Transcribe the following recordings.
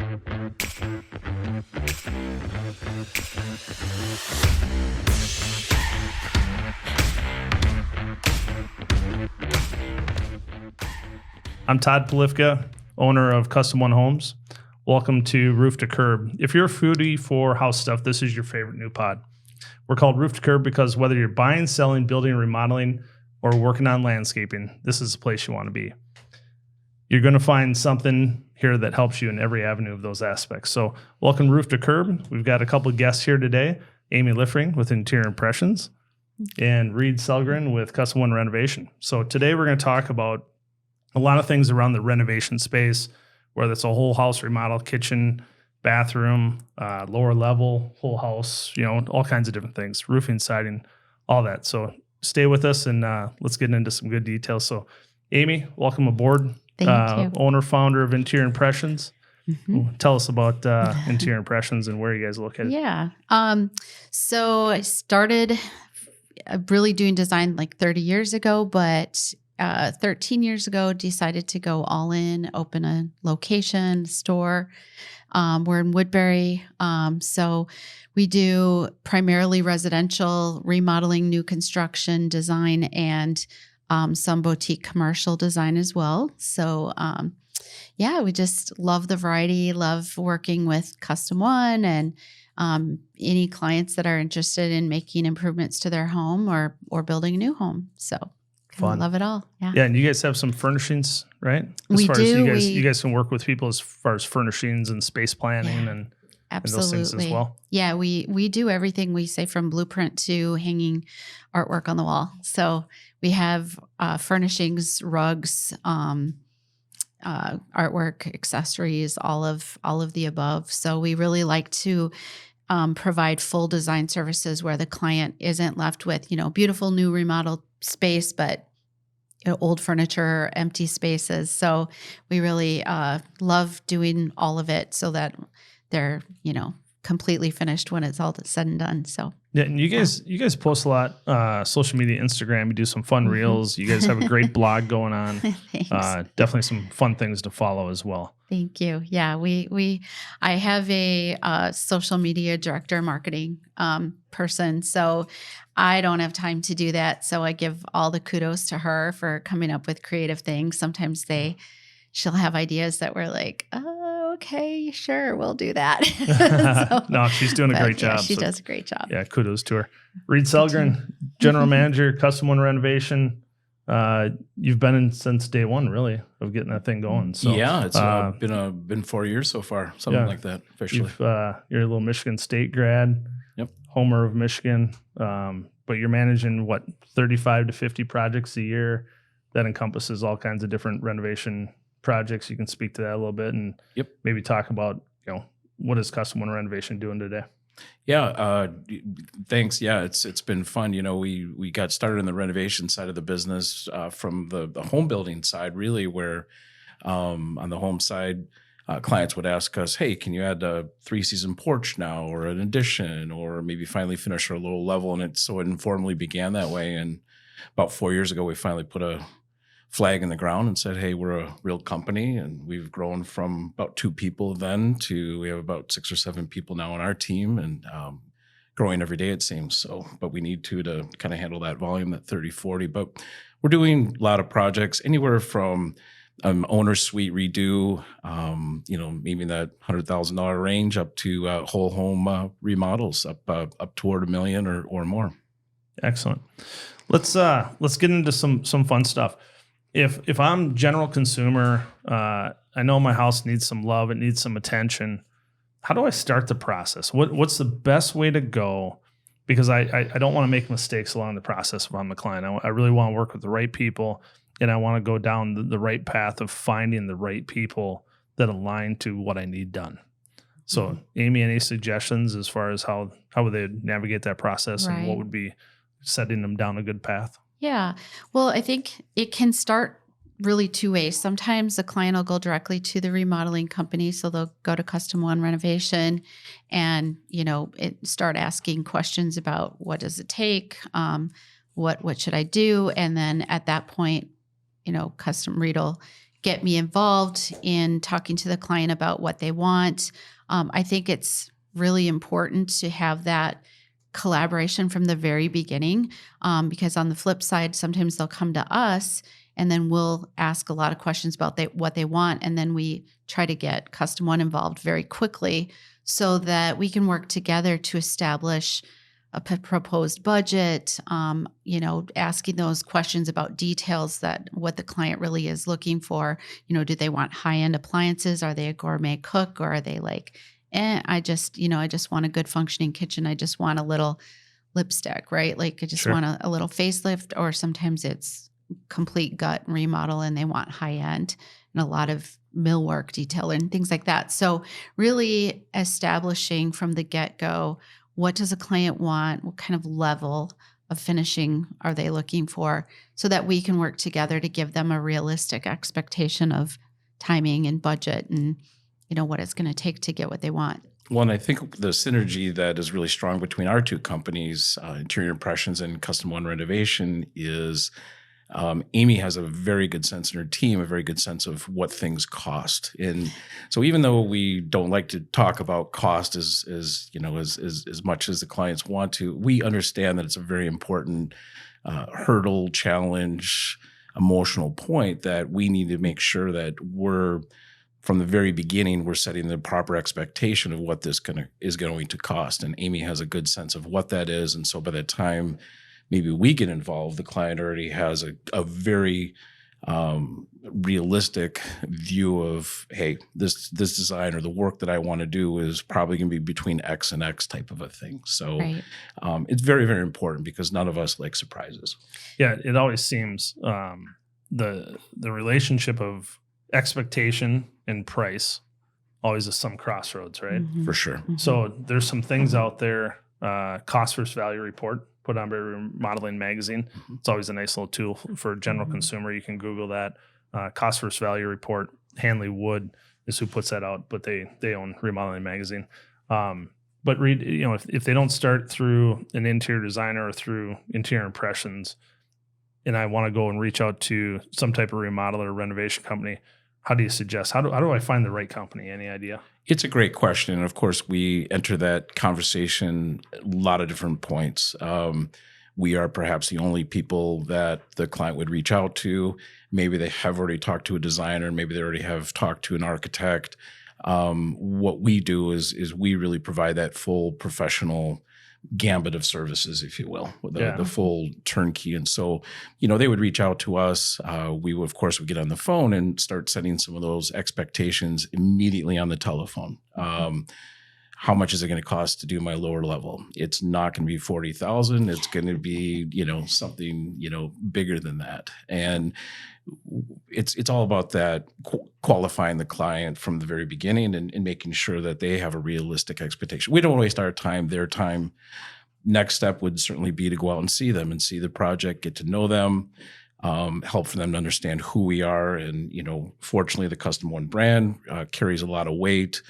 I'm Todd Polifka, owner of Custom One Homes. Welcome to Roof to Curb. If you're a foodie for house stuff, this is your favorite new pod. We're called Roof to Curb because whether you're buying, selling, building, remodeling, or working on landscaping, this is the place you want to be. You're going to find something here that helps you in every avenue of those aspects. So welcome to Roof to Curb. We've got a couple of guests here today. Amy Leferink with Interior Impressions and Reid Sellgren with Custom One Renovation. So today we're going to talk about a lot of things around the renovation space, whether it's a whole house remodel, kitchen, bathroom, lower level, whole house, all kinds of different things, roofing, siding, all that. So stay with us and let's get into some good details. So Amy, welcome aboard. Thank you. Owner, founder of Interior Impressions. Mm-hmm. Tell us about Interior Impressions and where you guys are located. Yeah. So I started really doing design like 30 years ago, but 13 years ago, decided to go all in, open a location, store. We're in Woodbury. So we do primarily residential, remodeling, new construction, design, and some boutique commercial design as well. So we just love the variety, love working with Custom One and any clients that are interested in making improvements to their home or building a new home. So fun. Love it all. Yeah. Yeah. And you guys have some furnishings, right? We do. As you guys can work with people as far as furnishings and space planning and those things as well. Yeah. We do everything, we say, from blueprint to hanging artwork on the wall. So we have furnishings, rugs, artwork, accessories, all of the above. So we really like to provide full design services where the client isn't left with, beautiful new remodeled space, but old furniture, empty spaces. So we really love doing all of it so that they're, completely finished when it's all said and done. So yeah, and you guys post a lot, social media, Instagram. You do some fun reels. You guys have a great blog going on. Thanks. Definitely some fun things to follow as well. Thank you. Yeah, I have a social media director, marketing person, so I don't have time to do that. So I give all the kudos to her for coming up with creative things. Sometimes she'll have ideas that we're like, oh, okay, sure, we'll do that. No, she's doing a great job. Yeah, she does a great job. Yeah, kudos to her. Reid Sellgren, General Manager, Custom One Renovation. You've been in since day one, really, of getting that thing going. So yeah, it's been 4 years so far, something like that, officially. You're a little Michigan State grad. Yep. Homer of Michigan. But you're managing 35 to 50 projects a year. That encompasses all kinds of different renovation projects. You can speak to that a little bit and maybe talk about, what is Custom One Renovation doing today? Yeah, thanks. Yeah, it's been fun. We got started in the renovation side of the business from the home building side, really, where on the home side, clients would ask us, hey, can you add a 3-season porch now or an addition or maybe finally finish our low level? And it informally began that way. And about 4 years ago, we finally put a flag in the ground and said, hey, we're a real company. And we've grown from about 2 people then to we have about 6 or 7 people now on our team and growing every day, it seems. So, but we need to kind of handle that volume, that 30, 40. But we're doing a lot of projects, anywhere from owner suite redo, maybe that $100,000 range up to whole home remodels up toward $1 million or more. Excellent. Let's get into some fun stuff. If I'm general consumer, I know my house needs some love, it needs some attention. How do I start the process? What's the best way to go? Because I don't want to make mistakes along the process if I'm the client. I really want to work with the right people, and I want to go down the right path of finding the right people that align to what I need done. So, Amy, any suggestions as far as how would they navigate that process and what would be setting them down a good path? Yeah. Well, I think it can start really 2 ways. Sometimes the client will go directly to the remodeling company. So they'll go to Custom One Renovation and, start asking questions about what does it take? What should I do? And then at that point, Reid will get me involved in talking to the client about what they want. I think it's really important to have that collaboration from the very beginning, because on the flip side, sometimes they'll come to us and then we'll ask a lot of questions about what they want. And then we try to get Custom One involved very quickly so that we can work together to establish a proposed budget, asking those questions about details, that what the client really is looking for. Do they want high-end appliances? Are they a gourmet cook? Or are they like, I just want a good functioning kitchen. I just want a little lipstick, right? Like I just Sure. want a little facelift. Or sometimes it's complete gut remodel and they want high-end and a lot of millwork detail and things like that. So really establishing from the get-go, what does a client want? What kind of level of finishing are they looking for, so that we can work together to give them a realistic expectation of timing and budget and, what it's going to take to get what they want. Well, and I think the synergy that is really strong between our two companies, Interior Impressions and Custom One Renovation, is Amy has a very good sense, in her team, a very good sense of what things cost. And so even though we don't like to talk about cost as much as the clients want to, we understand that it's a very important hurdle, challenge, emotional point that we need to make sure that from the very beginning, we're setting the proper expectation of what this is going to cost. And Amy has a good sense of what that is. And so by the time maybe we get involved, the client already has a very realistic view of, hey, this design or the work that I want to do is probably going to be between X and X type of a thing. So Right. It's very, very important because none of us like surprises. Yeah, it always seems the relationship of expectation and price always is some crossroads, right? Mhm. For sure. Mhm. So there's some things out there, cost versus value report put on by Remodeling Magazine. Mhm. It's always a nice little tool for a general Mhm. consumer. You can Google that. Cost versus value report. Hanley Wood is who puts that out, but they own Remodeling Magazine. But read, if they don't start through an interior designer or through Interior Impressions, and I want to go and reach out to some type of remodeler or renovation company, how do you suggest? How do I find the right company? Any idea? It's a great question. And of course, we enter that conversation at a lot of different points. We are perhaps the only people that the client would reach out to. Maybe they have already talked to a designer. Maybe they already have talked to an architect. What we do is we really provide that full professional gambit of services, if you will, the full turnkey. And so, they would reach out to us. We would, of course, would get on the phone and start setting some of those expectations immediately on the telephone. How much is it going to cost to do my lower level? It's not going to be $40,000. It's going to be, something, bigger than that. And it's all about that qualifying the client from the very beginning and making sure that they have a realistic expectation. We don't waste our time, their time. Next step would certainly be to go out and see them and see the project, get to know them, help for them to understand who we are. And, fortunately, the Custom One brand carries a lot of weight.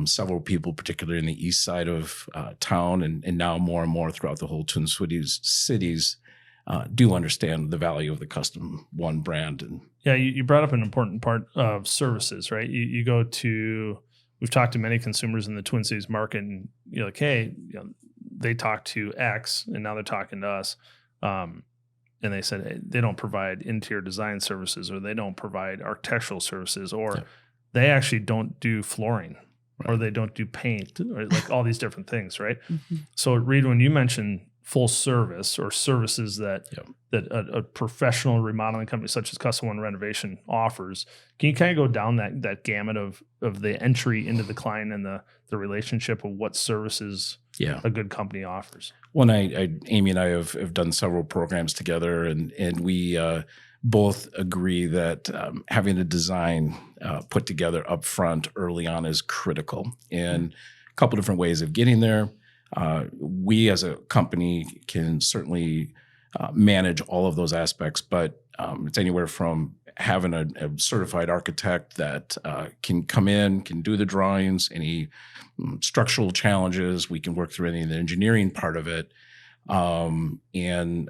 Several people, particularly in the east side of town and now more and more throughout the whole Twin cities, do understand the value of the Custom One brand. And yeah, you brought up an important part of services, right? We've talked to many consumers in the Twin Cities market, and you're like, hey, they talked to X, and now they're talking to us, and they said, hey, they don't provide interior design services, or they don't provide architectural services, or they actually don't do flooring, or they don't do paint, or like all these different things, right? Mhm. So, Reid, when you mention full service or services that a professional remodeling company such as Custom One Renovation offers, can you kind of go down that gamut of the entry into the client and the relationship of what services a good company offers? Well, Amy and I have done several programs together, and we both agree that having a design put together up front early on is critical. And a couple different ways of getting there. We as a company can certainly manage all of those aspects, but it's anywhere from having a certified architect that can come in, can do the drawings, any structural challenges. We can work through any of the engineering part of it. And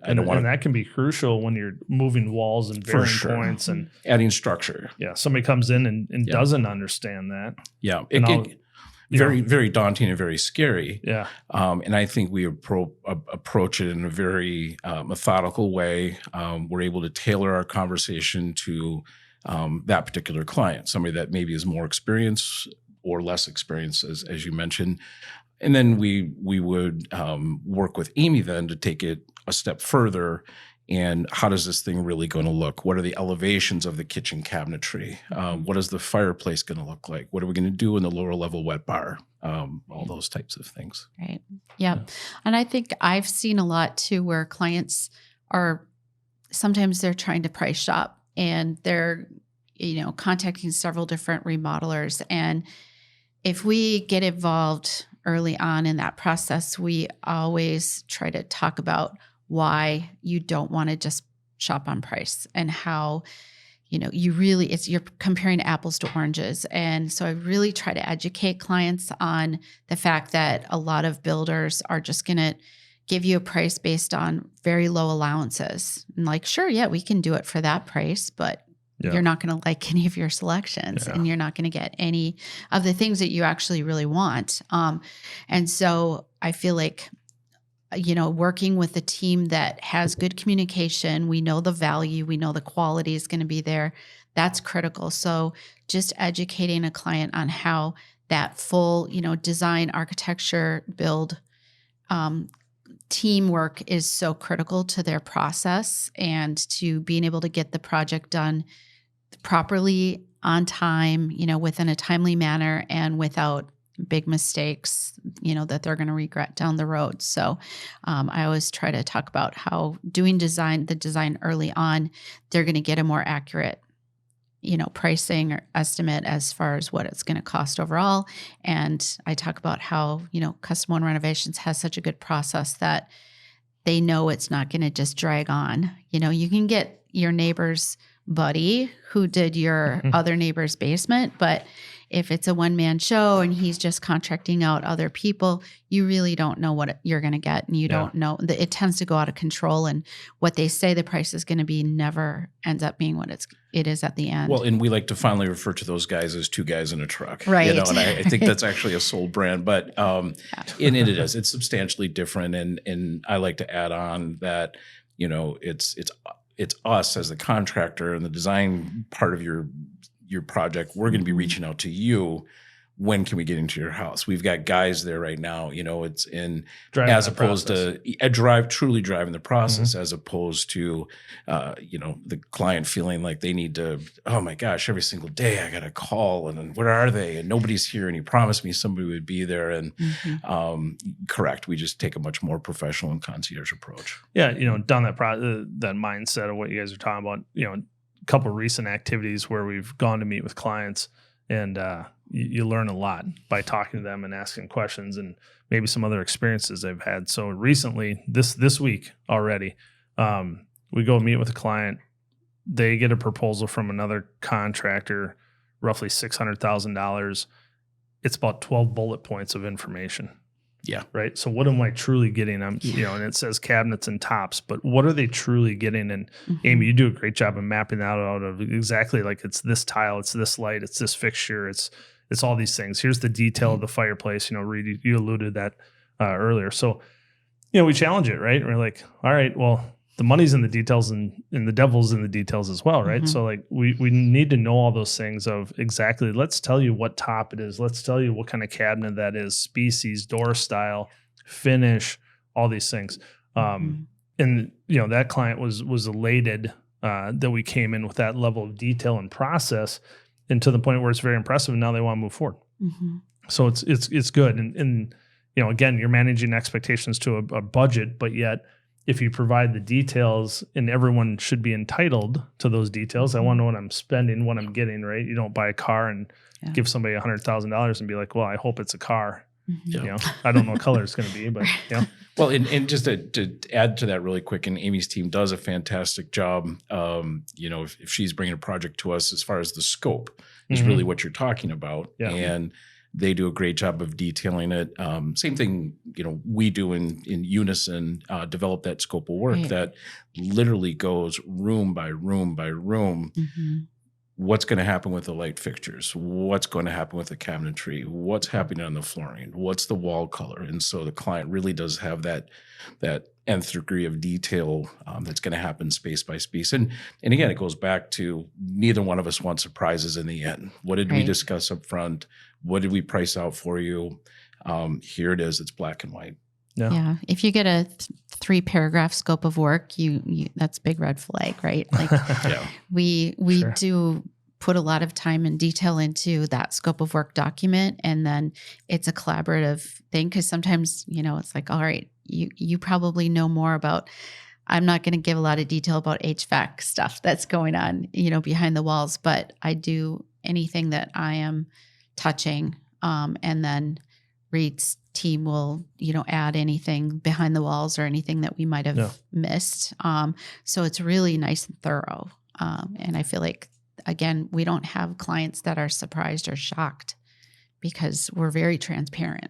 I don't want and that can be crucial when you're moving walls and For bearing sure. points, and adding structure. somebody comes in and Yeah. doesn't understand that. Yeah. And Very daunting and very scary. Yeah. And I think we approach it in a very methodical way. We're able to tailor our conversation to that particular client, somebody that maybe is more experienced or less experienced, as you mentioned. And then we would work with Amy then to take it a step further. And how does this thing really going to look? What are the elevations of the kitchen cabinetry? What is the fireplace going to look like? What are we going to do in the lower level wet bar? All those types of things. Right. Yep. And I think I've seen a lot too where clients are sometimes they're trying to price shop and they're, contacting several different remodelers. And if we get involved early on in that process, we always try to talk about why you don't want to just shop on price and how, you're comparing apples to oranges. And so I really try to educate clients on the fact that a lot of builders are just going to give you a price based on very low allowances. And like, sure, yeah, we can do it for that price, but you're not going to like any of your selections and you're not going to get any of the things that you actually really want. And so I feel like, working with a team that has good communication, we know the value, we know the quality is going to be there. That's critical. So just educating a client on how that full, design, architecture, build, teamwork is so critical to their process and to being able to get the project done properly on time, within a timely manner and without big mistakes, that they're going to regret down the road. So I always try to talk about how doing the design early on, they're going to get a more accurate, pricing or estimate as far as what it's going to cost overall. And I talk about how, Custom One Renovations has such a good process that they know it's not going to just drag on. You can get your neighbor's buddy who did your other neighbor's basement, but if it's a one-man show and he's just contracting out other people, you really don't know what you're going to get. And you don't know, it tends to go out of control. And what they say the price is going to be never ends up being what it is at the end. Well, and we like to finally refer to those guys as two guys in a truck. Right. And I think that's actually a sold brand, but and it is. It's substantially different. And I like to add on that, it's us as the contractor and the design part of your project. We're going to be reaching out to you. When can we get into your house? We've got guys there right now. It's in driving as opposed process. to truly driving the process, as opposed to the client feeling like they need to. Oh my gosh! Every single day I got a call, and then where are they? And nobody's here. And he promised me somebody would be there. And correct, we just take a much more professional and concierge approach. Yeah, down that that mindset of what you guys are talking about. A couple of recent activities where we've gone to meet with clients, and you learn a lot by talking to them and asking questions, and maybe some other experiences they've had. So recently, this week already, we go meet with a client. They get a proposal from another contractor, roughly $600,000. It's about 12 bullet points of information. Yeah. Right. So what am I truly getting? And it says cabinets and tops, but what are they truly getting? And Amy, you do a great job of mapping that out of exactly like it's this tile, it's this light, it's this fixture, it's all these things. Here's the detail of the fireplace. Reed, you alluded that earlier. So, we challenge it, right? And we're like, all right, well, the money's in the details and the devil's in the details as well, right? So like we need to know all those things of exactly, let's tell you what top it is. Let's tell you what kind of cabinet that is, species, door style, finish, all these things. And that client was elated that we came in with that level of detail and process, and to the point where it's very impressive. And now they want to move forward. So it's good. And again, you're managing expectations to a budget, but yet if you provide the details, and everyone should be entitled to those details. I want to know what I'm spending, what I'm getting, right? You don't buy a car and give somebody $100,000 and be like, well, I hope it's a car. I don't know what color it's going to be, but Well, and just to add to that really quick, and Amy's team does a fantastic job. If she's bringing a project to us, as far as the scope is really what you're talking about. And They do a great job of detailing it. Same thing, we do in unison, develop that scope of work Right. that literally goes room by room by room. Mm-hmm. What's going to happen with the light fixtures? What's going to happen with the cabinetry? What's happening on the flooring? What's the wall color? And so the client really does have that nth degree of detail that's going to happen space by space. And again, it goes back to neither one of us want surprises in the end. What did we Right. discuss up front? What did we price out for you? Here it is. It's black and white. Yeah. If you get a 3-paragraph scope of work, you that's a big red flag, right? Like Yeah. we Sure. do put a lot of time and detail into that scope of work document, and then it's a collaborative thing, because sometimes it's like, all right, you probably know more about. I'm not going to give a lot of detail about HVAC stuff that's going on behind the walls, but I do anything that I am touching, and then Reid's team will add anything behind the walls or anything that we might have missed. So it's really nice and thorough, and I feel like, again, we don't have clients that are surprised or shocked because we're very transparent.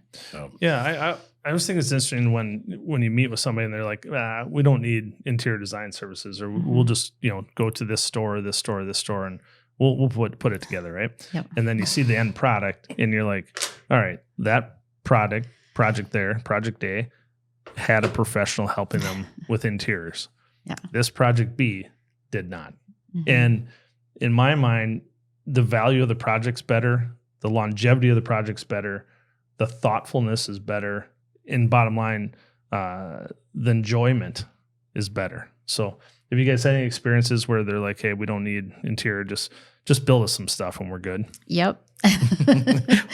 Yeah, I just think it's interesting when you meet with somebody and they're like, we don't need interior design services, or we'll just go to this store, this store, this store, and we'll put it together, right? Yep. And then you see the end product, and you're like, all right, that project A, had a professional helping them with interiors. Yeah. This project B did not. Mhm. And in my mind, the value of the project's better, the longevity of the project's better, the thoughtfulness is better, and bottom line, the enjoyment is better. So if you guys had any experiences where they're like, hey, we don't need interior, just build us some stuff and we're good. Yep.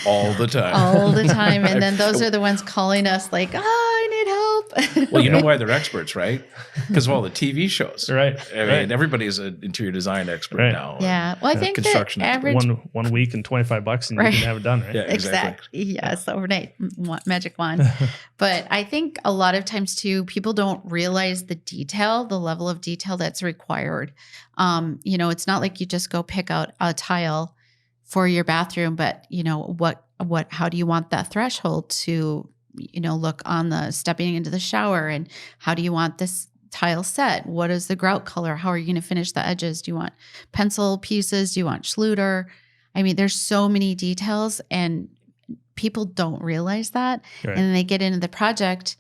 All the time. All the time. And then those are the ones calling us like, I need help. Well, you know why they're experts, right? Because of all the TV shows. Right. I mean, everybody's an interior design expert Right. now. Yeah. Well, I think that construction expert. average. One week and $25 and Right. you can have it done, right? Yeah, Exactly. Yes. Overnight magic wand. But I think a lot of times too, people don't realize the level of detail that's required. It's not like you just go pick out a tile for your bathroom, but how do you want that threshold to, look on the stepping into the shower, and how do you want this tile set? What is the grout color? How are you going to finish the edges? Do you want pencil pieces? Do you want Schluter? I mean, there's so many details, and people don't realize that. Right. And then they get into the project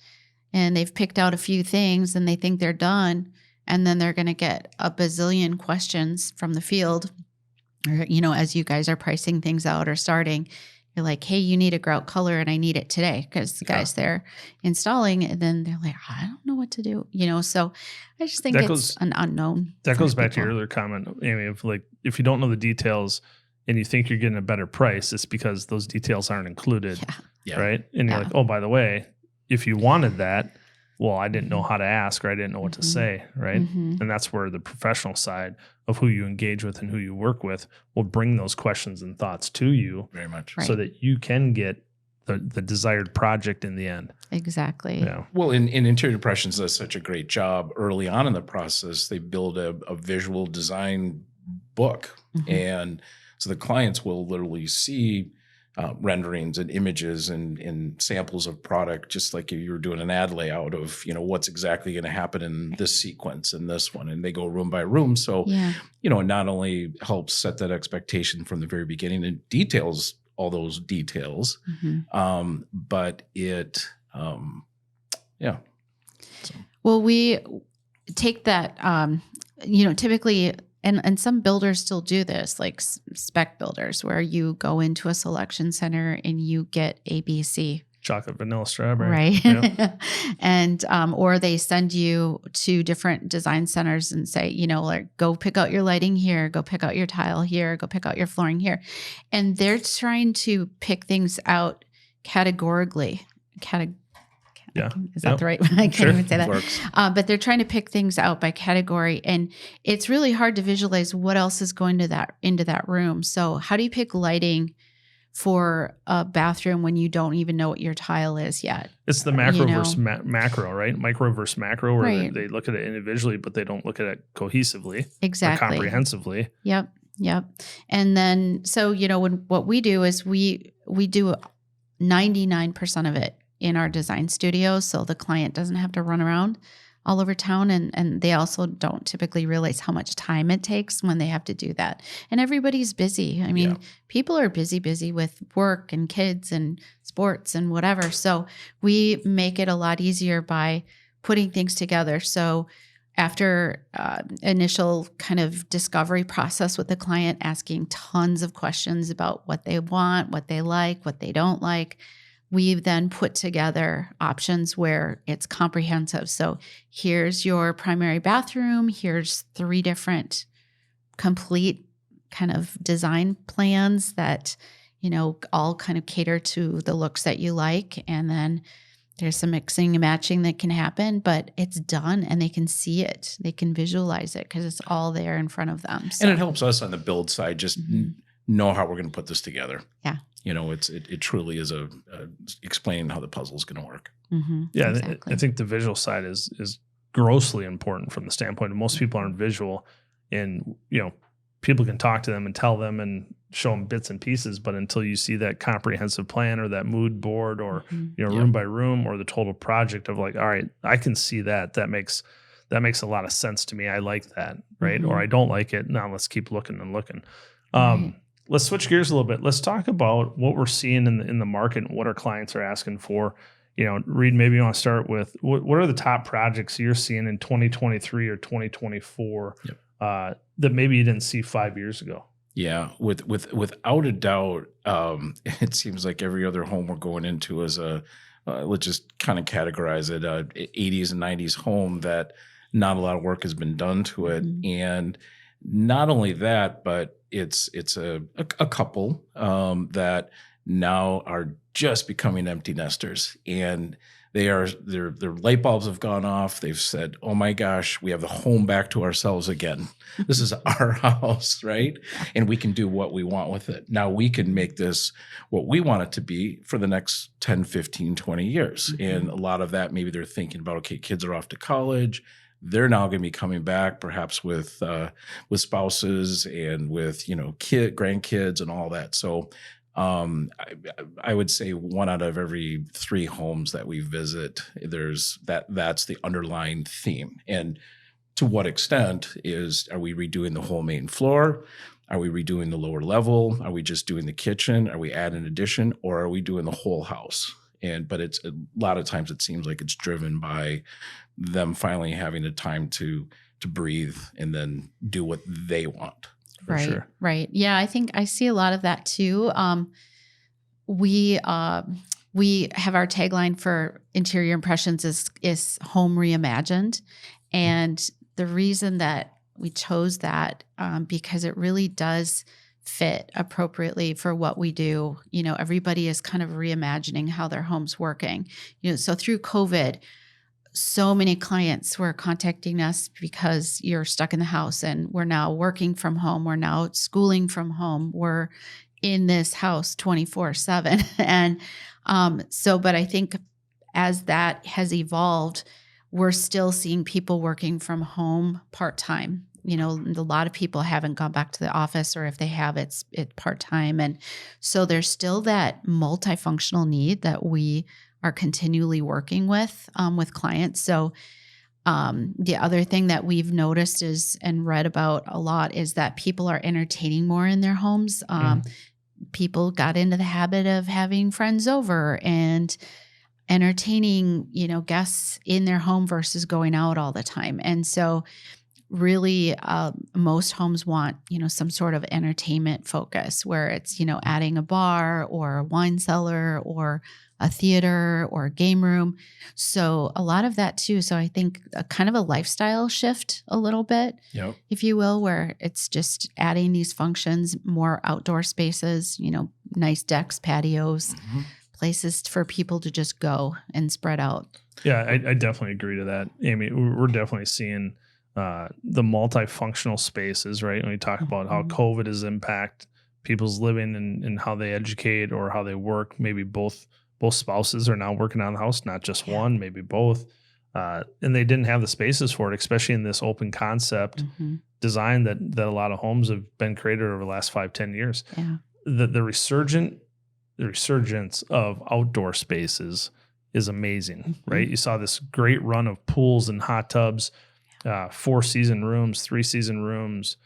and they've picked out a few things and they think they're done. And then they're going to get a bazillion questions from the field, or, as you guys are pricing things out or starting, you're like, hey, you need a grout color and I need it today, because the guys there installing, and then they're like, I don't know what to do. So I just think it's an unknown. That for goes back to people. your earlier comment, Amy, if you don't know the details and you think you're getting a better price, it's because those details aren't included. Yeah. Right. And you're like, oh, by the way, if you wanted that, well, I didn't know how to ask, or I didn't know what to say. Right. Mhm. And that's where the professional side of who you engage with and who you work with will bring those questions and thoughts to you, Very much. Right. so that you can get the desired project in the end. Exactly. Yeah. Well, in Interior Impressions does such a great job early on in the process. They build a visual design book. Mhm. And so the clients will literally see renderings and images and samples of product, just like if you were doing an ad layout of, what's exactly going to happen in this sequence and this one. And they go room by room. So, Yeah. it not only helps set that expectation from the very beginning and details all those details, Mhm. but it, yeah. Well, we take that, typically, and some builders still do this, like spec builders, where you go into a selection center and you get ABC. Chocolate, vanilla, strawberry. Right. Yep. And, or they send you to different design centers and say, like, go pick out your lighting here, go pick out your tile here, go pick out your flooring here. And they're trying to pick things out categorically. Yeah. Is that Yep. the right one? I can't Sure. even say that. Works. But they're trying to pick things out by category, and it's really hard to visualize what else is going into that room. So how do you pick lighting for a bathroom when you don't even know what your tile is yet? It's the macro versus macro, right? Micro versus macro, where Right. they look at it individually, but they don't look at it cohesively or Exactly. comprehensively. Yep. Yep. And then, so, what we do is we do 99% of it in our design studio. So the client doesn't have to run around all over town. And they also don't typically realize how much time it takes when they have to do that. And everybody's busy. I mean, people are busy with work and kids and sports and whatever. So we make it a lot easier by putting things together. So after initial kind of discovery process with the client, asking tons of questions about what they want, what they like, what they don't like, we then put together options where it's comprehensive. So here's your primary bathroom. Here's 3 different complete kind of design plans that, all kind of cater to the looks that you like. And then there's some mixing and matching that can happen, but it's done and they can see it. They can visualize it because it's all there in front of them. So. And it helps us on the build side just know how we're going to put this together. Yeah. It truly is a explaining how the puzzle is going to work. Mm-hmm. Yeah. Exactly. I think the visual side is grossly important from the standpoint of most people aren't visual, and, people can talk to them and tell them and show them bits and pieces, but until you see that comprehensive plan or that mood board or, room by room or the total project of like, all right, I can see that makes a lot of sense to me. I like that. Right. Or I don't like it. Now let's keep looking and looking. Let's switch gears a little bit. Let's talk about what we're seeing in the market and what our clients are asking for. Reid, maybe you want to start with what are the top projects you're seeing in 2023 or 2024 that maybe you didn't see 5 years ago? Yeah, without a doubt, it seems like every other home we're going into is let's just kind of categorize it, 80s and 90s home that not a lot of work has been done to it. And not only that, but it's a couple that now are just becoming empty nesters, and their light bulbs have gone off. They've said, "Oh my gosh, we have the home back to ourselves again. This is our house, right? And we can do what we want with it. Now we can make this what we want it to be for the next 10, 15, 20 years." And a lot of that, maybe they're thinking about, okay, kids are off to college. They're now going to be coming back, perhaps with spouses and with grandkids and all that. So I would say 1 out of every 3 homes that we visit, that's the underlying theme. And to what extent are we redoing the whole main floor? Are we redoing the lower level? Are we just doing the kitchen? Are we adding an addition, or are we doing the whole house? But it's a lot of times it seems like it's driven by them finally having the time to breathe and then do what they want. Right. Sure. Right. Yeah. I think I see a lot of that too. We have our tagline for interior impressions is home reimagined. And the reason that we chose that, because it really does fit appropriately for what we do. Everybody is kind of reimagining how their home's working. So through COVID, so many clients were contacting us because you're stuck in the house and we're now working from home. We're now schooling from home. We're in this house 24/7. And but I think as that has evolved, we're still seeing people working from home part-time. A lot of people haven't gone back to the office, or if they have, it's part-time. And so there's still that multifunctional need that we are continually working with clients. So the other thing that we've noticed and read about a lot is that people are entertaining more in their homes. People got into the habit of having friends over and entertaining, guests in their home versus going out all the time. And so really, most homes want, some sort of entertainment focus where it's, adding a bar or a wine cellar or a theater or a game room. So a lot of that too. So I think a kind of a lifestyle shift a little bit, if you will, where it's just adding these functions, more outdoor spaces, nice decks, patios, places for people to just go and spread out. Yeah, I definitely agree to that, Amy. We're definitely seeing the multifunctional spaces, right? When we talk about how COVID has impacted people's living and how they educate or how they work, maybe both spouses are now working on the house, not just one, maybe both. And they didn't have the spaces for it, especially in this open concept design that a lot of homes have been created over the last 5-10 years. Yeah. The resurgence of outdoor spaces is amazing, right? You saw this great run of pools and hot tubs, 4-season rooms, 3-season rooms,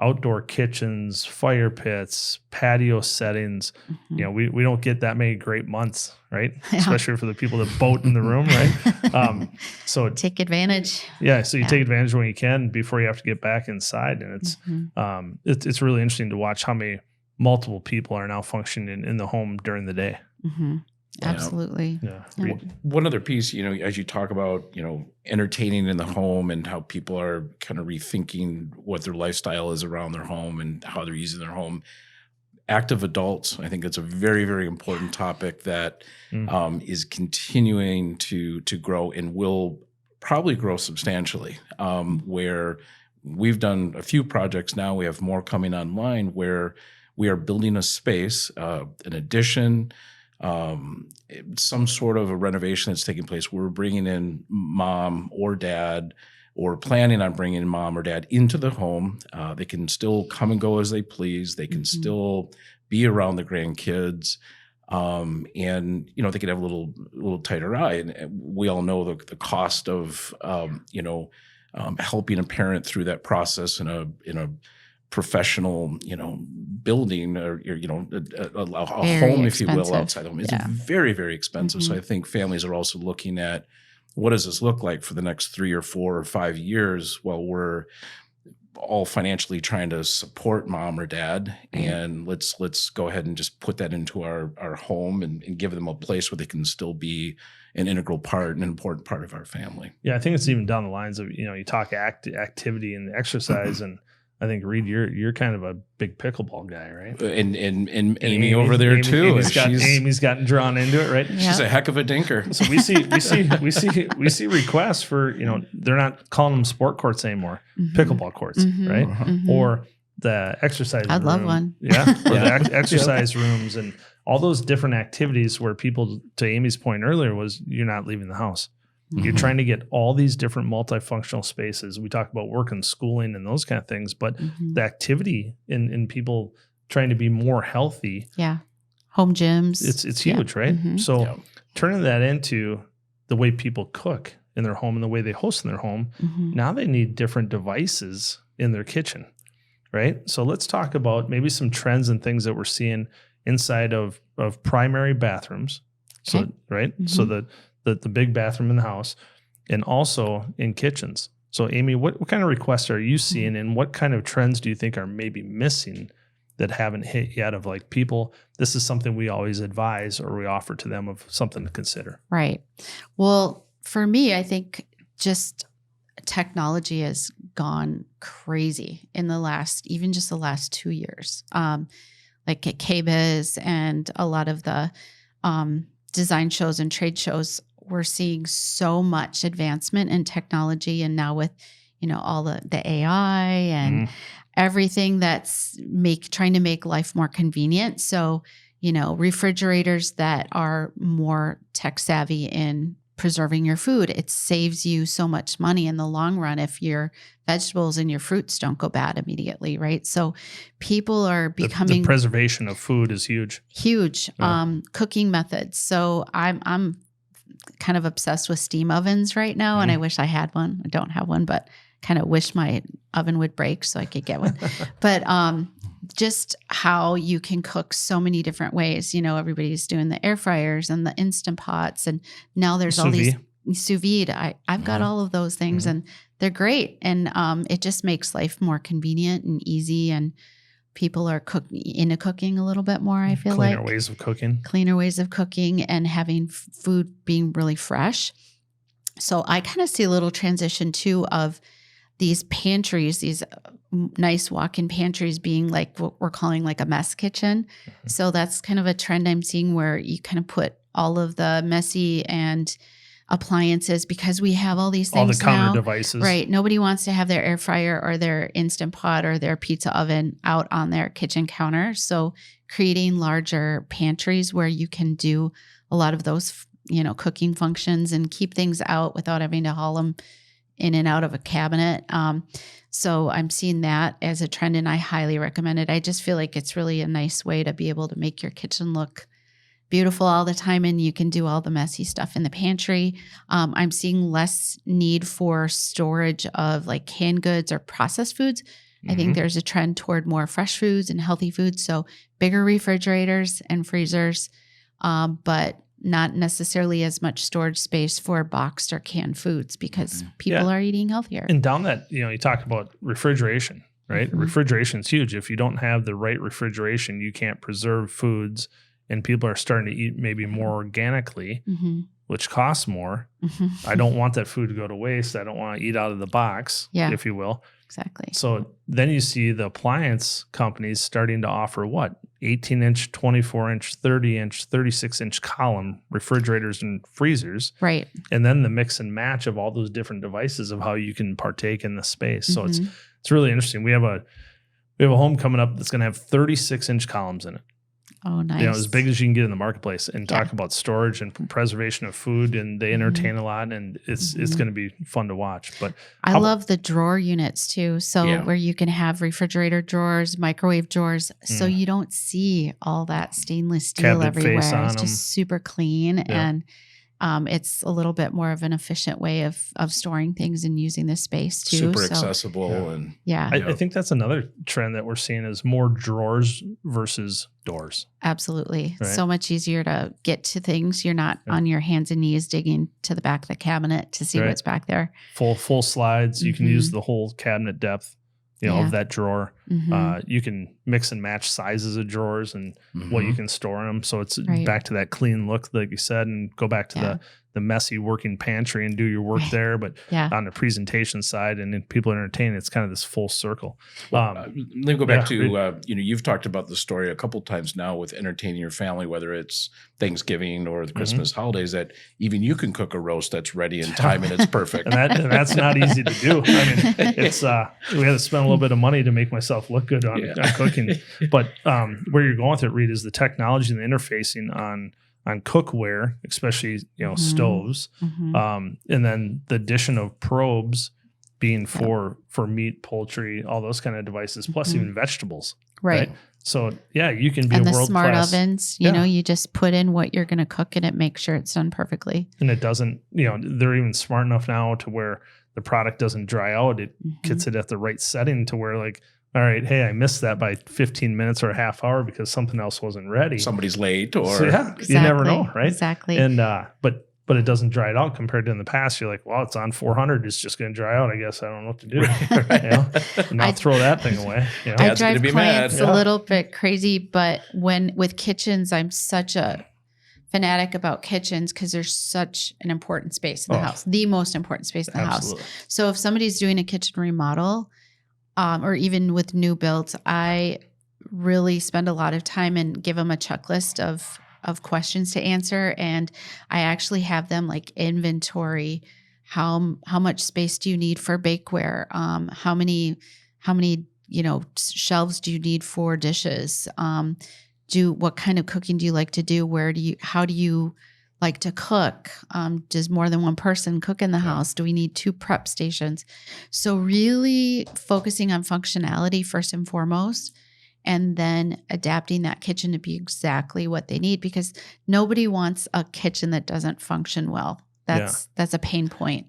outdoor kitchens, fire pits, patio settings. You know, we don't get that many great months, right? Yeah. Especially for the people that boat in the room, right? So Take advantage. yeah, so you take advantage when you can before you have to get back inside, and it's really interesting to watch how many multiple people are now functioning in the home during the day. Absolutely. Yeah. One other piece, you know, as you talk about, you know, entertaining in the home and how people are kind of rethinking what their lifestyle is around their home and how they're using their home. Active adults, I think it's a very, very important topic that is continuing to grow and will probably grow substantially. Where we've done a few projects now, we have more coming online where we are building a space, an addition, some sort of a renovation that's taking place. We're bringing in mom or dad, or planning on bringing mom or dad into the home. They can still come and go as they please. They can still be around the grandkids, and you know, they can have a little tighter eye. And we all know the cost of helping a parent through that process in a professional, you know, building, or you know, a home, if you will, outside the home. It's very, very expensive. So I think families are also looking at, what does this look like for the next 3 or 4 or 5 years while we're all financially trying to support mom or dad, and let's go ahead and just put that into our home and give them a place where they can still be an integral part, an important part of our family. Yeah, I think it's even down the lines of, you know, you talk activity and exercise, and I think, Reid, you're kind of a big pickleball guy, right? And Amy over there too. Amy's gotten drawn into it, right? She's a heck of a dinker. So we see requests for, you know, they're not calling them sport courts anymore, pickleball courts, right? Or the exercise room. I'd love one. Yeah. Or the exercise rooms and all those different activities where people, to Amy's point earlier, was you're not leaving the house. You're trying to get all these different multifunctional spaces. We talk about work and schooling and those kind of things, but the activity in people trying to be more healthy. Yeah. Home gyms. It's huge, right? So turning that into the way people cook in their home and the way they host in their home, now they need different devices in their kitchen, right? So let's talk about maybe some trends and things that we're seeing inside of primary bathrooms. So, right? So the big bathroom in the house, and also in kitchens. So Amy, what kind of requests are you seeing, and what kind of trends do you think are maybe missing that haven't hit yet, of like, people, this is something we always advise or we offer to them of something to consider? Right. Well, for me, I think just technology has gone crazy in the last 2 years. Like at KBIS and a lot of the design shows and trade shows, we're seeing so much advancement in technology, and now with, you know, all the AI and everything that's trying to make life more convenient. So, you know, refrigerators that are more tech savvy in preserving your food, it saves you so much money in the long run if your vegetables and your fruits don't go bad immediately, right? So people are becoming— the preservation of food is huge. Cooking methods. So I'm kind of obsessed with steam ovens right now, and I wish I had one. I don't have one, but kind of wish my oven would break so I could get one. But just how you can cook so many different ways. You know, everybody's doing the air fryers and the Instant Pots, and now there's all these sous vide. I've got all of those things, and they're great. And it just makes life more convenient and easy, and people are into cooking a little bit more, I feel like. Cleaner ways of cooking and having food being really fresh. So I kind of see a little transition too of these pantries, these nice walk-in pantries being like what we're calling like a mess kitchen. So that's kind of a trend I'm seeing, where you kind of put all of the messy and appliances, because we have all these things, all the counter now, devices, right? Nobody wants to have their air fryer or their Instant Pot or their pizza oven out on their kitchen counter. So creating larger pantries where you can do a lot of those, you know, cooking functions and keep things out without having to haul them in and out of a cabinet. So I'm seeing that as a trend, and I highly recommend it. I just feel like it's really a nice way to be able to make your kitchen look beautiful all the time, and you can do all the messy stuff in the pantry. I'm seeing less need for storage of like canned goods or processed foods. I think there's a trend toward more fresh foods and healthy foods. So bigger refrigerators and freezers, but not necessarily as much storage space for boxed or canned foods because people are eating healthier. And down that, you talk about refrigeration, right? Refrigeration is huge. If you don't have the right refrigeration, you can't preserve foods, and people are starting to eat maybe more organically, which costs more. I don't want that food to go to waste. I don't want to eat out of the box, if you will. Exactly. So then you see the appliance companies starting to offer 18-inch, 24-inch, 30-inch, 36-inch column refrigerators and freezers. Right. And then the mix and match of all those different devices of how you can partake in the space. So it's really interesting. We have a home coming up that's going to have 36-inch columns in it. Oh, nice. As big as you can get in the marketplace, and talk about storage and preservation of food, and they entertain a lot, and it's going to be fun to watch. But I love the drawer units too. So where you can have refrigerator drawers, microwave drawers, so you don't see all that stainless steel cabinet face everywhere. on It's them. just super clean and it's a little bit more of an efficient way of storing things and using the space too. Super accessible. And I think that's another trend that we're seeing is more drawers versus doors. Absolutely. Right? So much easier to get to things. You're not on your hands and knees digging to the back of the cabinet to see what's back there. Full slides. You can use the whole cabinet depth, of that drawer. You can mix and match sizes of drawers and what you can store in them. So it's back to that clean look, like you said, and go back to the messy working pantry and do your work there. But on the presentation side and then people entertain, it's kind of this full circle. Let me go back to, you've talked about the story a couple times now with entertaining your family, whether it's Thanksgiving or the Christmas holidays, that even you can cook a roast that's ready in time and it's perfect. and that's not easy to do. I mean, it's, we had to spend a little bit of money to make myself look good on cooking. But where you're going with it, Reid, is the technology and the interfacing on cookware, especially stoves, and then the addition of probes being for meat, poultry, all those kind of devices, plus even vegetables. Right. So you can be and a the world smart class ovens. You know, you just put in what you're going to cook and it makes sure it's done perfectly. And it doesn't. They're even smart enough now to where the product doesn't dry out. It gets it at the right setting to where all right, hey, I missed that by 15 minutes or a half hour because something else wasn't ready. Somebody's late or exactly. You never know, right? Exactly. And but it doesn't dry it out compared to in the past. You're like, well, it's on 400. It's just going to dry out. I guess I don't know what to do. And I'll throw that thing away. I drive clients a little bit crazy, but with kitchens, I'm such a fanatic about kitchens because there's such an important space in the house, the most important space in the house. So if somebody's doing a kitchen remodel, or even with new builds, I really spend a lot of time and give them a checklist of questions to answer. And I actually have them inventory how much space do you need for bakeware? How many shelves do you need for dishes? What kind of cooking do you like to do? How do you like to cook? Does more than one person cook in the house? Do we need 2 prep stations? So really focusing on functionality first and foremost, and then adapting that kitchen to be exactly what they need, because nobody wants a kitchen that doesn't function well. That's a pain point.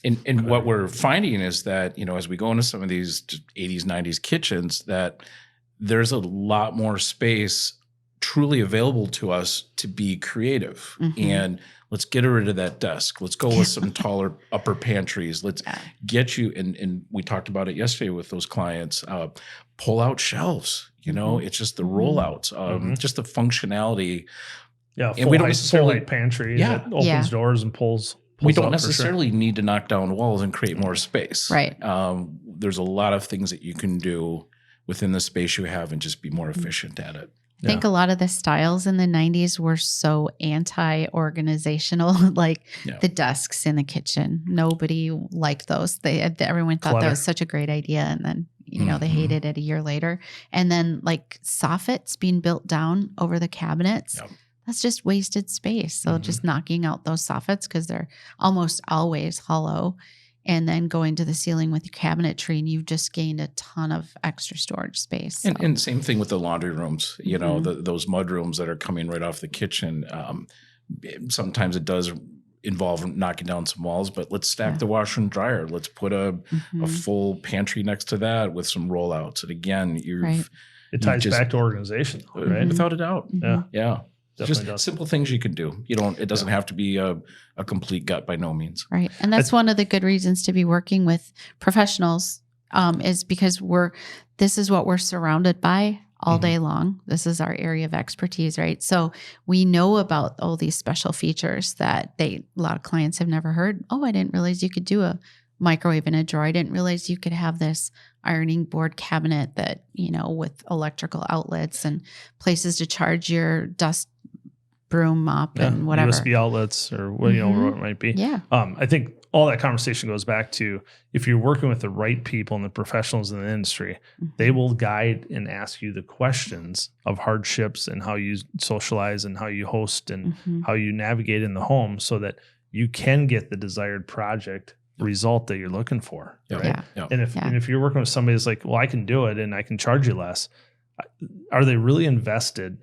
And what we're finding is that, as we go into some of these 80s, 90s kitchens, that there's a lot more space truly available to us to be creative. And let's get rid of that desk. Let's go with some taller upper pantries. Let's get you, and we talked about it yesterday with those clients, pull out shelves. It's just the rollouts, just the functionality. Yeah, and we don't necessarily pantry that opens doors and pulls we don't necessarily need to knock down walls and create more space. Right. There's a lot of things that you can do within the space you have and just be more efficient at it. I think a lot of the styles in the 90s were so anti-organizational, the desks in the kitchen. Nobody liked those. Everyone thought that was such a great idea. And then, they hated it a year later. And then soffits being built down over the cabinets. Yep. That's just wasted space. So just knocking out those soffits because they're almost always hollow and then going to the ceiling with your cabinetry, and you've just gained a ton of extra storage space. So. And same thing with the laundry rooms, you know, those mud rooms that are coming right off the kitchen. Sometimes it does involve knocking down some walls, but let's stack the washer and dryer. Let's put a full pantry next to that with some rollouts. And again, it ties back to organization, right? Without a doubt. Yeah. Definitely Just simple things you can do. It doesn't have to be a complete gut by no means. Right. And that's one of the good reasons to be working with professionals, is because this is what we're surrounded by all day long. This is our area of expertise, right? So we know about all these special features that a lot of clients have never heard. Oh, I didn't realize you could do a microwave in a drawer. I didn't realize you could have this ironing board cabinet that, with electrical outlets and places to charge your dust broom mop and whatever. USB outlets or what it might be. Yeah. I think all that conversation goes back to, if you're working with the right people and the professionals in the industry, they will guide and ask you the questions of hardships and how you socialize and how you host and how you navigate in the home so that you can get the desired project result that you're looking for. Yep. Right. Yep. And if you're working with somebody that's like, well, I can do it and I can charge you less. Are they really invested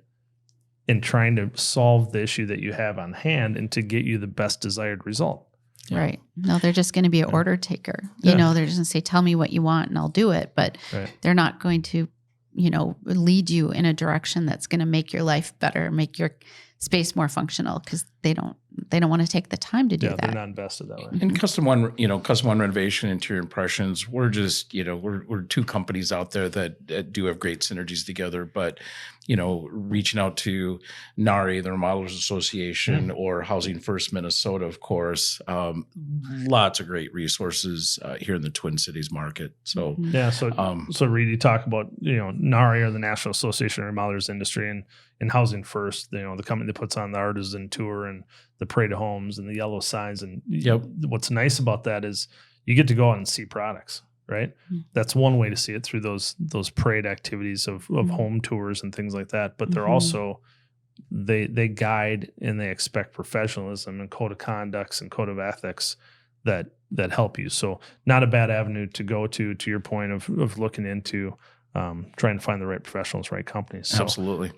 in trying to solve the issue that you have on hand and to get you the best desired result? Yeah. Right. No, they're just going to be an order taker. They're just going to say, tell me what you want and I'll do it. But they're not going to, lead you in a direction that's going to make your life better, make your space more functional, because they don't want to take the time to do that. They're not invested that way. And Custom One Renovation, Interior Impressions, we're just, we're two companies out there that do have great synergies together, but, reaching out to NARI, the Remodelers Association, or Housing First Minnesota, of course, lots of great resources here in the Twin Cities market. So, so Reid, you talk about, NARI, or the National Association of Remodelers Industry, and Housing First, the company that puts on the Artisan Tour and the Parade of Homes and the yellow signs. And what's nice about that is you get to go out and see products, right? That's one way to see it, through those parade activities of home tours and things like that. But they're also, they guide and they expect professionalism and code of conducts and code of ethics that help you. So not a bad avenue to go to your point of looking into trying to find the right professionals, right companies. So, absolutely.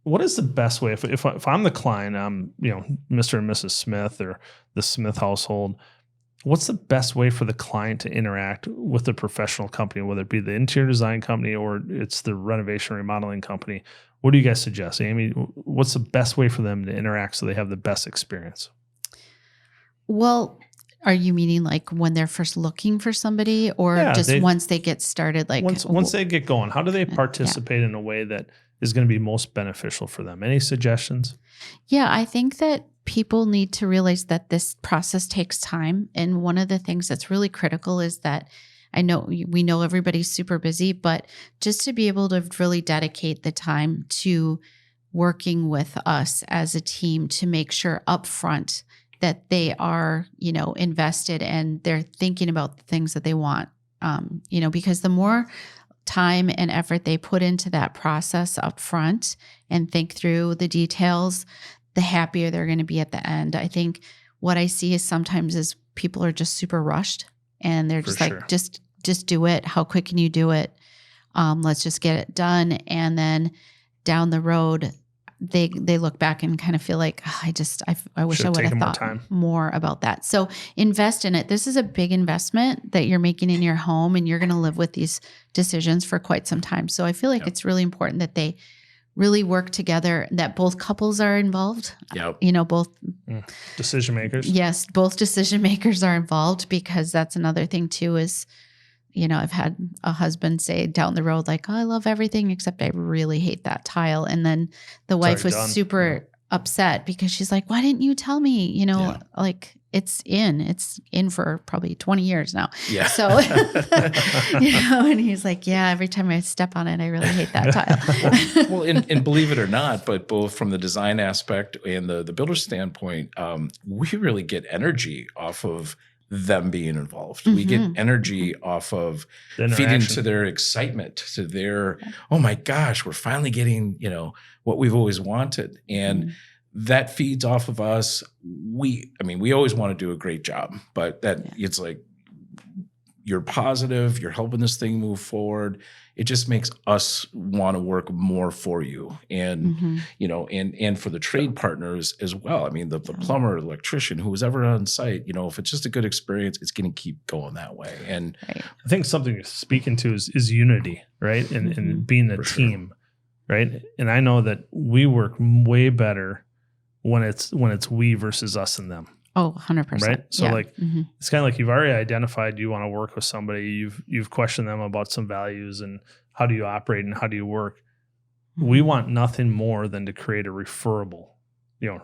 What is the best way if I'm the client, I'm Mr. and Mrs. Smith or the Smith household? What's the best way for the client to interact with the professional company, whether it be the interior design company or it's the renovation remodeling company? What do you guys suggest, Amy? What's the best way for them to interact so they have the best experience? Well, are you meaning like when they're first looking for somebody, or once they get started? Like once they get going, how do they participate in a way that is going to be most beneficial for them? Any suggestions? Yeah, I think that people need to realize that this process takes time. And one of the things that's really critical is that we know everybody's super busy, but just to be able to really dedicate the time to working with us as a team to make sure upfront that they are, invested and they're thinking about the things that they want, because the more time and effort they put into that process up front and think through the details, the happier they're going to be at the end. I think what I see is sometimes is people are just super rushed and they're just like, just do it. How quick can you do it? Let's just get it done. And then down the road, they look back and kind of feel like, I wish I would have thought more about that. So invest in it. This is a big investment that you're making in your home, and you're going to live with these decisions for quite some time. So I feel like it's really important that they really work together, that both couples are involved. Both decision makers. Yes, both decision makers are involved, because that's another thing too is, I've had a husband say down the road, like, oh, I love everything except I really hate that tile. And then the wife was super upset because she's like, why didn't you tell me? Like it's in for probably 20 years now. Yeah. So, and he's like, yeah, every time I step on it, I really hate that tile. Well, and believe it or not, but both from the design aspect and the builder standpoint, we really get energy off of them being involved. We get energy off of feeding to their excitement, to their, oh my gosh, we're finally getting, what we've always wanted. And that feeds off of us. We always want to do a great job, but it's like, you're positive, you're helping this thing move forward. It just makes us want to work more for you. And, and for the trade partners as well. I mean, the plumber, electrician, who was ever on site, if it's just a good experience, it's going to keep going that way. And I think something you're speaking to is unity, right? And being a team, right? And I know that we work way better when it's we versus us and them. Oh, 100%. Right. So it's kind of like you've already identified you want to work with somebody. You've questioned them about some values and how do you operate and how do you work. We want nothing more than to create a referable,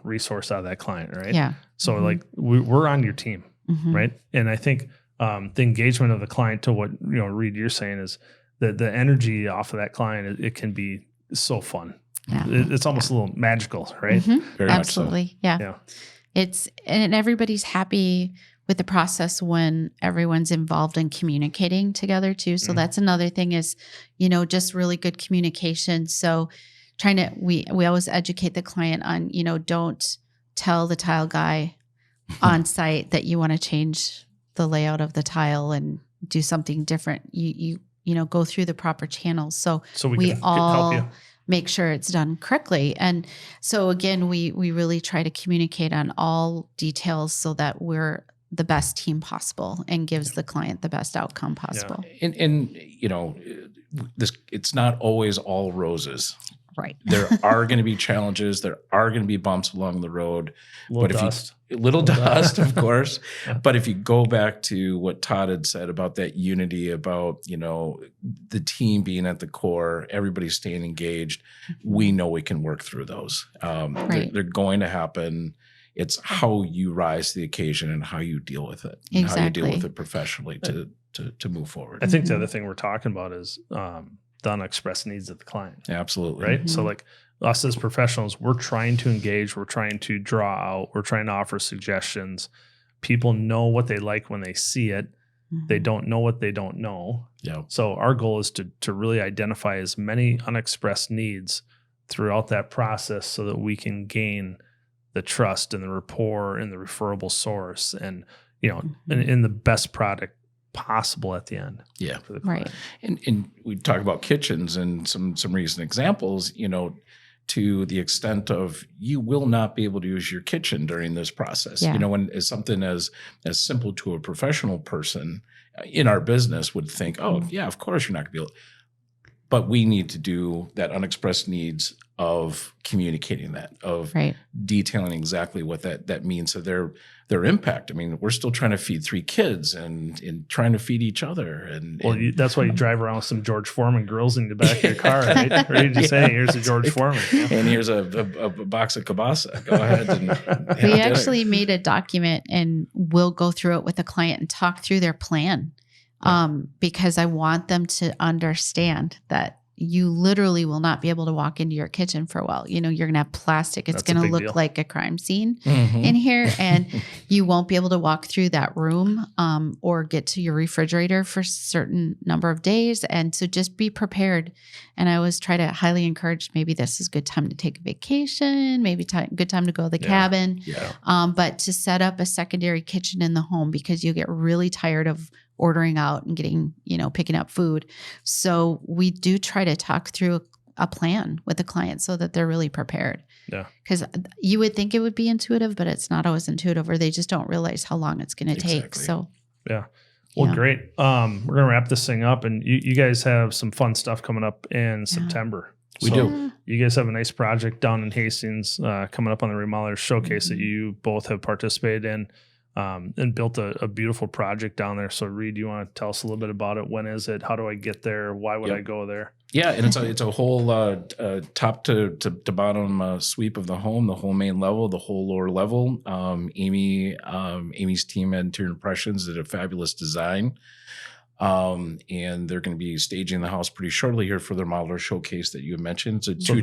resource out of that client. Right. Yeah. So like we're on your team. Right. And I think the engagement of the client to what, Reid, you're saying is that the energy off of that client, it can be so fun. Yeah. It's almost a little magical. Right. Very Absolutely. Much so. Yeah. And everybody's happy with the process when everyone's involved in communicating together too. So that's another thing is, just really good communication. So we always educate the client on, don't tell the tile guy on site that you want to change the layout of the tile and do something different. You go through the proper channels. So we can all help you make sure it's done correctly. And so again, we really try to communicate on all details so that we're the best team possible and gives the client the best outcome possible. Yeah. And it's not always all roses. Right. There are going to be challenges. There are going to be bumps along the road. Little dust, of course. But if you go back to what Todd had said about that unity, about, the team being at the core, everybody staying engaged, we know we can work through those. They're going to happen. It's how you rise to the occasion and how you deal with it. And how you deal with it professionally to move forward. I think the other thing we're talking about is the unexpressed needs of the client. Absolutely. Right. So like us as professionals, we're trying to engage, we're trying to draw out, we're trying to offer suggestions. People know what they like when they see it. They don't know what they don't know. Yeah. So our goal is to really identify as many unexpressed needs throughout that process so that we can gain the trust and the rapport and the referable source and, in the best product possible at the end. Yeah. For the client. Right. And we talk about kitchens and some recent examples, to the extent of you will not be able to use your kitchen during this process. Yeah. When it's something as simple to a professional person in our business would think, oh yeah, of course you're not gonna be able. But we need to do that unexpressed needs of communicating that, of detailing exactly what that means to their impact. I mean, we're still trying to feed 3 kids and trying to feed each other. That's why you drive around with some George Foreman grills in the back of your car, right? Or you just say, here's a George Foreman. And here's a box of kielbasa. Go ahead. And we actually made a document and we'll go through it with the client and talk through their plan. Because I want them to understand that you literally will not be able to walk into your kitchen for a while. You're going to have plastic. It's going to look like a crime scene in here. And you won't be able to walk through that room or get to your refrigerator for a certain number of days. And so just be prepared. And I always try to highly encourage, maybe this is a good time to take a vacation, maybe good time to go to the cabin. Yeah. But to set up a secondary kitchen in the home, because you get really tired of ordering out and getting, picking up food. So we do try to talk through a plan with the client so that they're really prepared. Yeah. Because you would think it would be intuitive, but it's not always intuitive, or they just don't realize how long it's going to take. So, yeah. Well, great. We're going to wrap this thing up, and you guys have some fun stuff coming up in September. We do. You guys have a nice project down in Hastings coming up on the Remodeler Showcase that you both have participated in. And built a beautiful project down there. So Reid, you want to tell us a little bit about it? When is it? How do I get there? Why would I go there? Yeah, and it's a whole top to bottom sweep of the whole main level, the whole lower level. Amy's team at Interior Impressions did a fabulous design. And they're going to be staging the house pretty shortly here for their modeler showcase that you mentioned. It's a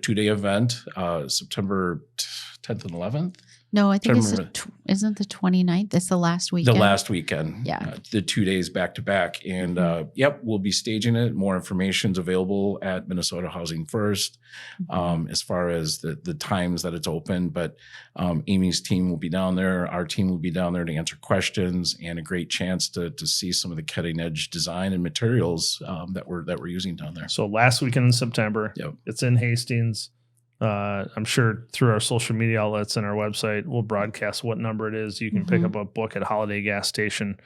two-day event, September 10th and 11th. No, I think Trying it's to remember. isn't the 29th? It's the last The weekend. last weekend, Yeah. the 2 days back to back. And yep, we'll be staging it. More information's available at Minnesota Housing First as far as the times that it's open. But Amy's team will be down there. Our team will be down there to answer questions, and a great chance to see some of the cutting edge design and materials that we're using down there. So last weekend in September, Yep. it's in Hastings. I'm sure through our social media outlets and our website, we'll broadcast what number it is. You can pick up a book at Holiday Gas Station.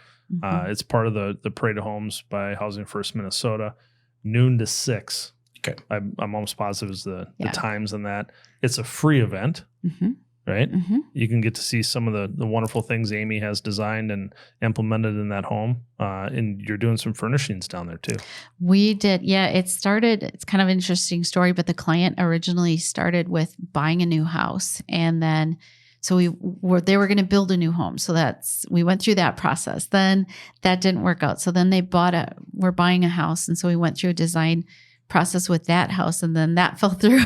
It's part of the Parade of Homes by Housing First Minnesota, noon to 6. Okay. I'm almost positive is the Yeah. times in that. It's a free event, right? You can get to see some of the wonderful things Amy has designed and implemented in that home. And you're doing some furnishings down there too. We did. Yeah, it's kind of an interesting story, but the client originally started with buying a new house. And then, so they were going to build a new home. So we went through that process. Then that didn't work out. So then we're buying a house. And so we went through a design process with that house, and then that fell through.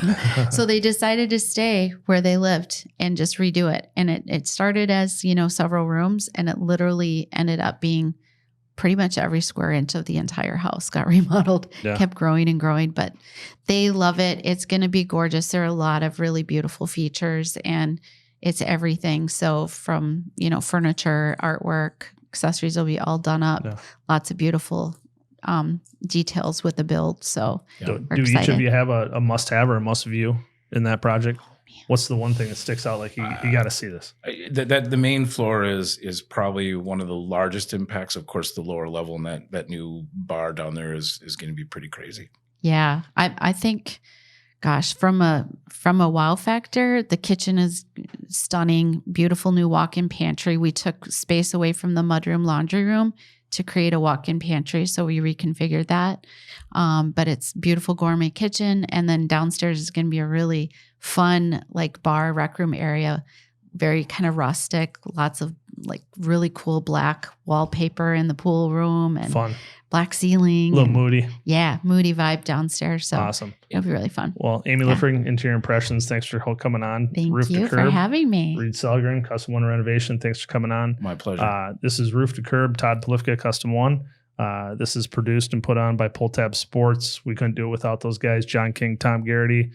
So they decided to stay where they lived and just redo it. And it started as, several rooms, and it literally ended up being pretty much every square inch of the entire house got remodeled, kept growing and growing, but they love it. It's going to be gorgeous. There are a lot of really beautiful features, and it's everything. So from, furniture, artwork, accessories will be all done up. Yeah. Lots of beautiful details with the build. So do each of you have a must-have or a must-view in that project? What's the one thing that sticks out? Like you got to see this. The main floor is probably one of the largest impacts. Of course, the lower level, and that new bar down there is going to be pretty crazy. Yeah, I think, gosh, from a wow factor, the kitchen is stunning. Beautiful new walk-in pantry. We took space away from the mudroom laundry room to create a walk-in pantry. So we reconfigured that. But it's beautiful gourmet kitchen. And then downstairs is going to be a really fun, bar, rec room area, very kind of rustic, lots of really cool black wallpaper in the pool room and fun. Black ceiling. A little moody. Yeah, moody vibe downstairs. So awesome. It'll be really fun. Well, Amy Leferink, Interior Impressions, thanks for coming on. Thank you for having me. Reid Sellgren, Custom One Renovation, thanks for coming on. My pleasure. This is Roof to Curb, Todd Polifka, Custom One. This is produced and put on by Pull Tab Sports. We couldn't do it without those guys, John King, Tom Garrity,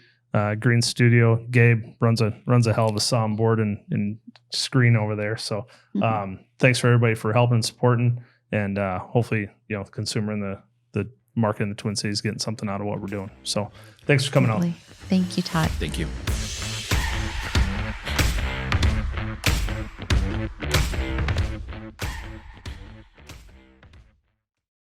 Green Studio. Gabe runs a hell of a soundboard and screen over there. So thanks for everybody for helping and supporting. And hopefully, the consumer and the market in the Twin Cities getting something out of what we're doing. So thanks for coming on. Thank you, Todd. Thank you.